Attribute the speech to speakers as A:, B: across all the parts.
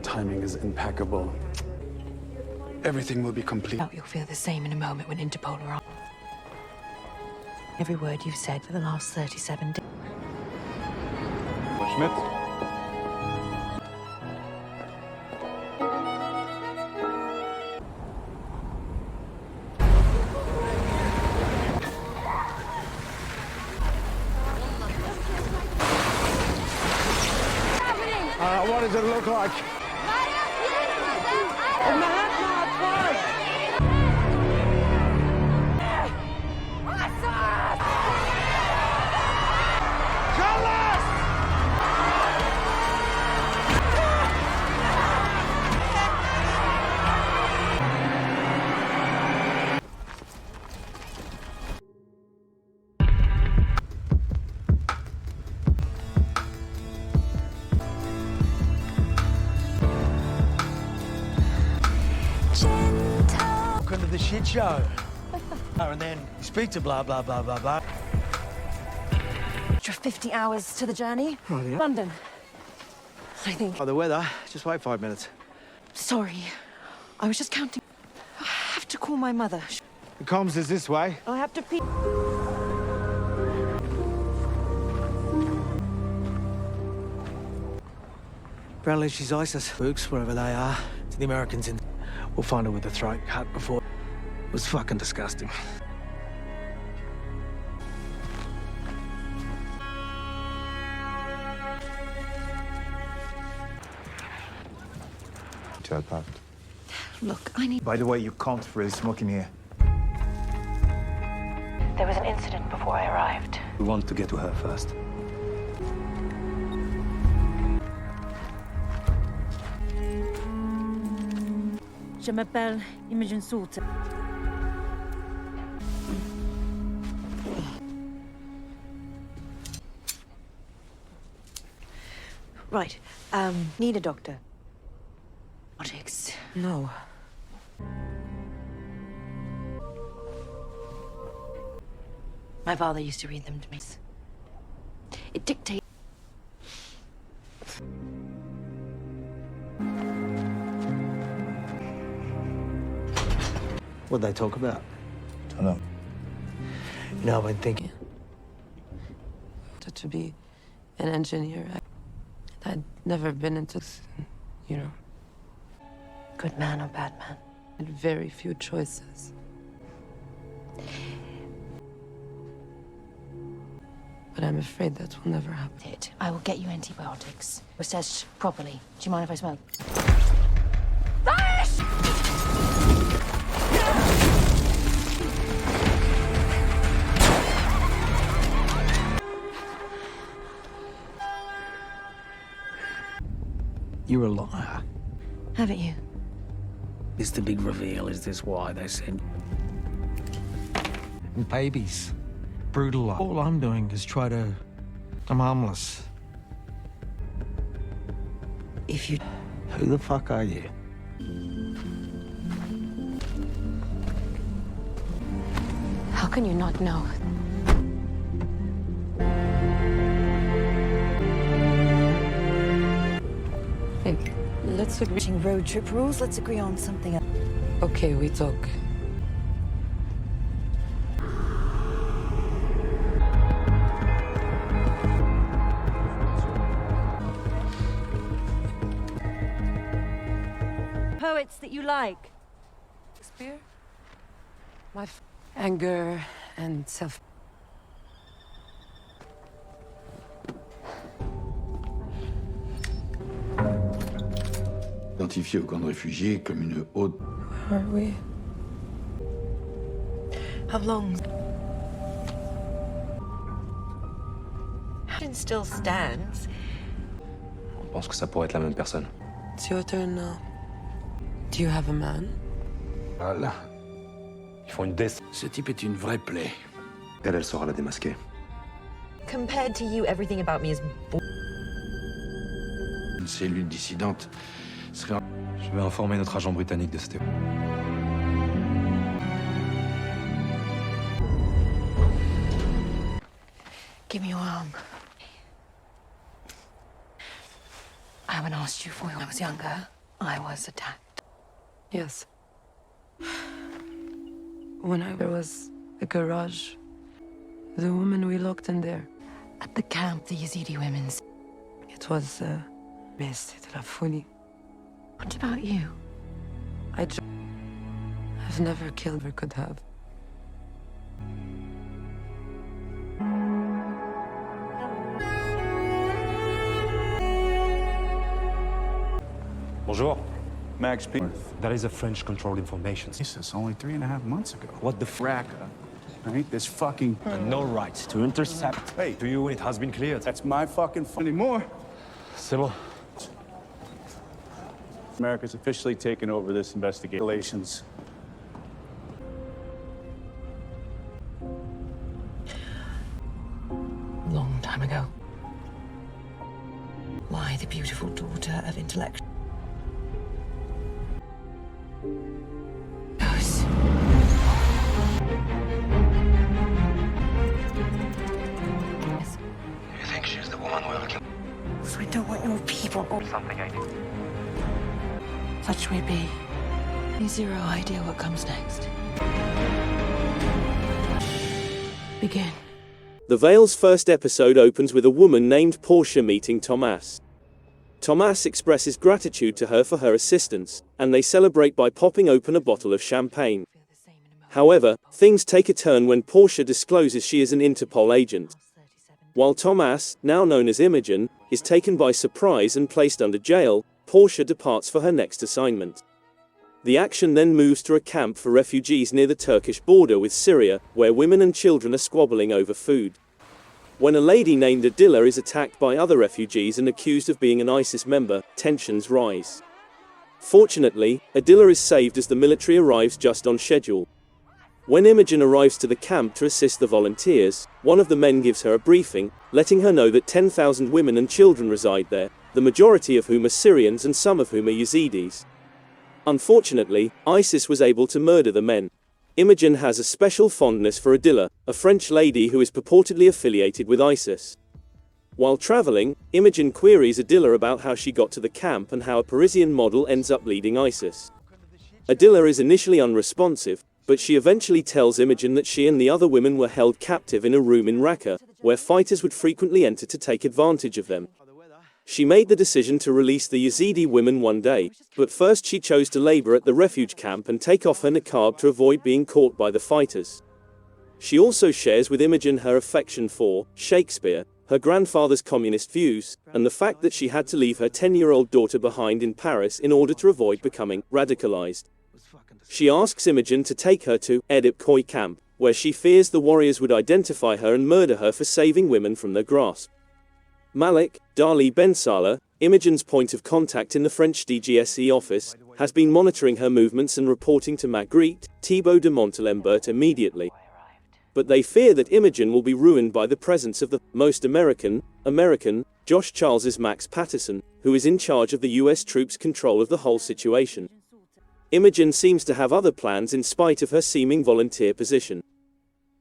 A: timing is impeccable. Everything will be complete.
B: You'll feel the same in a moment when Interpol are on. Every word you've said for the last 37 days.
A: Schmidt?
C: What does it look like?
D: Welcome to the shit show. And then you speak to blah, blah, blah, blah, blah.
B: Extra 50 hours to the journey.
D: Oh, yeah.
B: London, I think.
D: Oh, the weather. Just wait 5 minutes.
B: Sorry, I was just counting. I have to call my mother.
C: The comms is this way.
B: I have to pee.
D: Apparently she's ISIS. Spooks, wherever they are. To the Americans in... We'll find her with the throat cut before... It was fucking disgusting.
B: Look, I need...
E: By the way, you can't really smoke in here.
B: There was an incident before I arrived.
A: We want to get to her first.
F: Je m'appelle Imogen Salter.
B: Right, need a doctor. Narcotics. No. My father used to read them to me. It dictates.
D: What'd they talk about?
E: Don't know.
D: You know, I've been thinking...
G: To be an engineer. I'd never been into this, you know.
B: Good man or bad man?
G: Had very few choices. But I'm afraid that will never happen.
B: I will get you antibiotics. Assessed properly. Do you mind if I smoke?
D: You're a liar.
B: Haven't you?
D: Is the big reveal? Is this why they sent... And babies. Brutal. All I'm doing is try to... I'm harmless.
B: If you...
D: Who the fuck are you?
B: How can you not know?
G: Hey, let's agree.
B: Road trip rules, let's agree on something else.
G: Okay, we talk.
F: Poets that you like.
G: Shakespeare? Anger and self...
H: Identifié au camp de réfugiés comme une haute...
G: Are we?
B: How long? Still stands.
A: On pense que ça pourrait être la même personne.
G: It's your turn now. Do you have a man?
A: Voilà. Ils font une descente.
H: Ce type est une vraie plaie.
A: Elle saura la démasquer.
B: Compared to you, everything about me is...
H: Une cellule dissidente serait...
A: Je vais informer notre agent britannique de cette...
B: Give me your arm. I haven't asked you for when I was younger. I was attacked.
G: Yes. When there was a garage, the woman we locked in there.
B: At the camp, the Yazidi women's.
G: It was, mais c'était la folie.
B: What about you?
G: I've never killed or could have.
I: Bonjour.
E: Max P.
I: That is a French-controlled information.
A: Jesus, only 3.5 months ago.
I: What the
A: Raqqa. Right? This fucking...
I: No right to intercept.
A: Hey.
I: To you, it has been cleared.
A: That's my fucking anymore.
I: C'est bon.
A: America's officially taken over this investigation.
B: Long time ago. Why the beautiful daughter of intellect? Goes. Yes.
J: You think she's the woman we're looking for?
B: So I don't want your people.
J: Something I do.
B: Such we be. Zero idea what comes next. Begin.
K: The Veil's first episode opens with a woman named Portia meeting Thomas. Thomas expresses gratitude to her for her assistance, and they celebrate by popping open a bottle of champagne. However, things take a turn when Portia discloses she is an Interpol agent. While Thomas, now known as Imogen, is taken by surprise and placed under jail, Portia departs for her next assignment. The action then moves to a camp for refugees near the Turkish border with Syria, where women and children are squabbling over food. When a lady named Adilah is attacked by other refugees and accused of being an ISIS member, tensions rise. Fortunately, Adilah is saved as the military arrives just on schedule. When Imogen arrives to the camp to assist the volunteers, one of the men gives her a briefing, letting her know that 10,000 women and children reside there, the majority of whom are Syrians and some of whom are Yazidis. Unfortunately, ISIS was able to murder the men. Imogen has a special fondness for Adilah, a French lady who is purportedly affiliated with ISIS. While traveling, Imogen queries Adilah about how she got to the camp and how a Parisian model ends up leading ISIS. Adilah is initially unresponsive, but she eventually tells Imogen that she and the other women were held captive in a room in Raqqa, where fighters would frequently enter to take advantage of them. She made the decision to release the Yazidi women one day, but first she chose to labor at the refuge camp and take off her niqab to avoid being caught by the fighters. She also shares with Imogen her affection for Shakespeare, her grandfather's communist views, and the fact that she had to leave her 10-year-old daughter behind in Paris in order to avoid becoming radicalized. She asks Imogen to take her to Edip Koy camp, where she fears the warriors would identify her and murder her for saving women from their grasp. Malik, Dali Ben Salah, Imogen's point of contact in the French DGSE office, has been monitoring her movements and reporting to Magritte, Thibaut de Montalembert immediately. But they fear that Imogen will be ruined by the presence of the most American, Josh Charles's Max Patterson, who is in charge of the US troops' control of the whole situation. Imogen seems to have other plans in spite of her seeming volunteer position.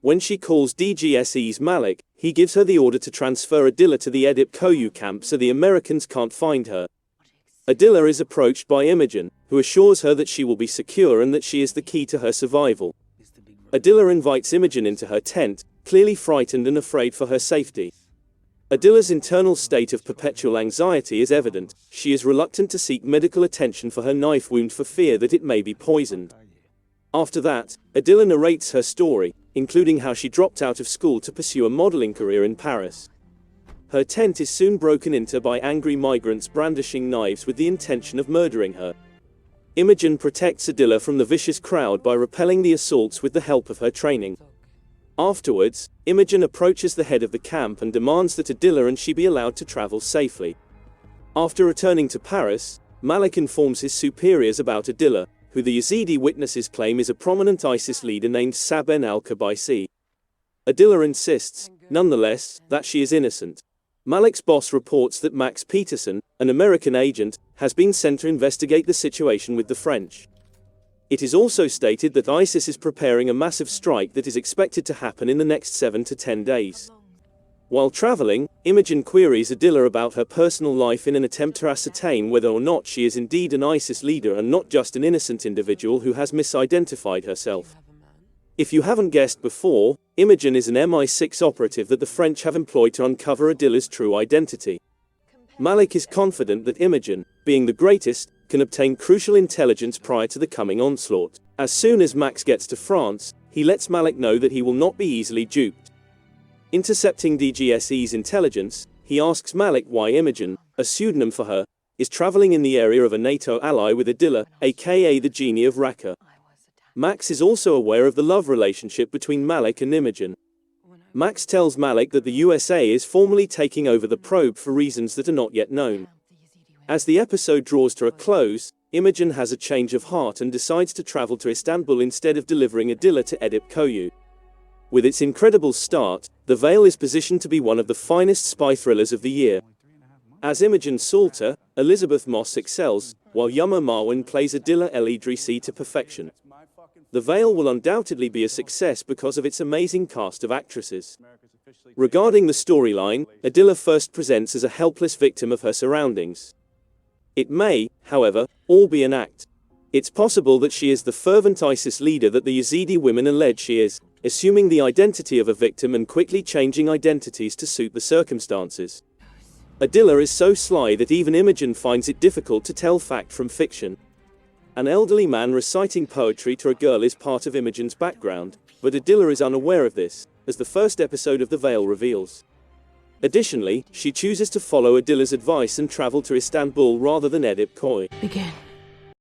K: When she calls DGSE's Malik, he gives her the order to transfer Adilah to the Edip Koyu camp so the Americans can't find her. Adilah is approached by Imogen, who assures her that she will be secure and that she is the key to her survival. Adilah invites Imogen into her tent, clearly frightened and afraid for her safety. Adilah's internal state of perpetual anxiety is evident. She is reluctant to seek medical attention for her knife wound for fear that it may be poisoned. After that, Adilah narrates her story, including how she dropped out of school to pursue a modeling career in Paris. Her tent is soon broken into by angry migrants brandishing knives with the intention of murdering her. Imogen protects Adilah from the vicious crowd by repelling the assaults with the help of her training. Afterwards, Imogen approaches the head of the camp and demands that Adilah and she be allowed to travel safely. After returning to Paris, Malik informs his superiors about Adilah, who the Yazidi witnesses claim is a prominent ISIS leader named Saben al-Kabaisi. Adilah insists, nonetheless, that she is innocent. Malik's boss reports that Max Peterson, an American agent, has been sent to investigate the situation with the French. It is also stated that ISIS is preparing a massive strike that is expected to happen in the next 7 to 10 days. While traveling, Imogen queries Adilah about her personal life in an attempt to ascertain whether or not she is indeed an ISIS leader and not just an innocent individual who has misidentified herself. If you haven't guessed before, Imogen is an MI6 operative that the French have employed to uncover Adilah's true identity. Malik is confident that Imogen, being the greatest, can obtain crucial intelligence prior to the coming onslaught. As soon as Max gets to France, he lets Malik know that he will not be easily duped. Intercepting DGSE's intelligence, he asks Malik why Imogen, a pseudonym for her, is traveling in the area of a NATO ally with Adilah, aka the Genie of Raqqa. Max is also aware of the love relationship between Malik and Imogen. Max tells Malik that the USA is formally taking over the probe for reasons that are not yet known. As the episode draws to a close, Imogen has a change of heart and decides to travel to Istanbul instead of delivering Adilah to Edip Koyu. With its incredible start, The Veil is positioned to be one of the finest spy thrillers of the year. As Imogen Salter, Elizabeth Moss excels, while Yuma Marwan plays Adilah El Idrisi to perfection. The Veil will undoubtedly be a success because of its amazing cast of actresses. Regarding the storyline, Adilah first presents as a helpless victim of her surroundings. It may, however, all be an act. It's possible that she is the fervent ISIS leader that the Yazidi women allege she is, assuming the identity of a victim and quickly changing identities to suit the circumstances. Adilah is so sly that even Imogen finds it difficult to tell fact from fiction. An elderly man reciting poetry to a girl is part of Imogen's background, but Adilah is unaware of this, as the first episode of The Veil reveals. Additionally, she chooses to follow Adilah's advice and travel to Istanbul rather than Edip Koyu.
G: Begin.